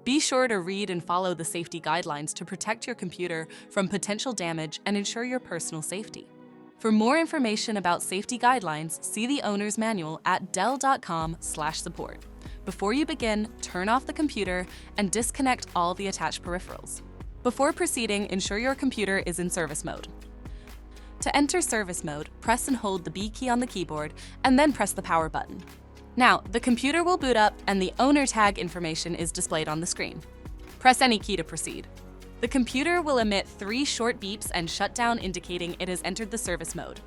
Be sure to read and follow the safety guidelines to protect your computer from potential damage and ensure your personal safety. For more information about safety guidelines, see the owner's manual at dell.com/support. Before you begin, turn off the computer and disconnect all the attached peripherals. Before proceeding, ensure your computer is in service mode. To enter service mode, press and hold the B key on the keyboard and then press the power button. Now, the computer will boot up and the owner tag information is displayed on the screen. Press any key to proceed. The computer will emit 3 short beeps and shut down, indicating it has entered the service mode.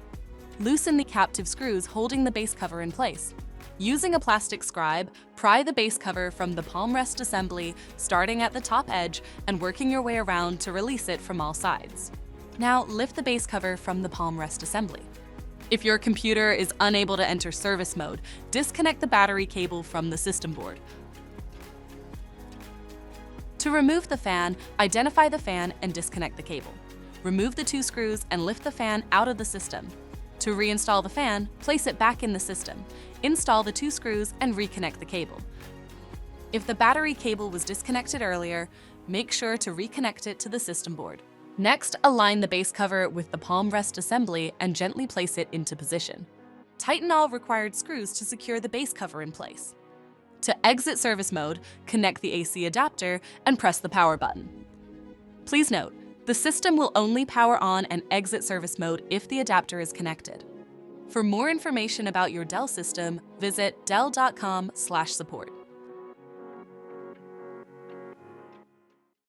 Loosen the captive screws holding the base cover in place. Using a plastic scribe, pry the base cover from the palm rest assembly, starting at the top edge and working your way around to release it from all sides. Now, lift the base cover from the palm rest assembly. If your computer is unable to enter service mode, disconnect the battery cable from the system board. To remove the fan, identify the fan and disconnect the cable. Remove the 2 screws and lift the fan out of the system. To reinstall the fan, place it back in the system. Install the 2 screws and reconnect the cable. If the battery cable was disconnected earlier, make sure to reconnect it to the system board. Next, align the base cover with the palm rest assembly and gently place it into position. Tighten all required screws to secure the base cover in place. To exit service mode, connect the AC adapter and press the power button. Please note, the system will only power on and exit service mode if the adapter is connected. For more information about your Dell system, visit dell.com/support.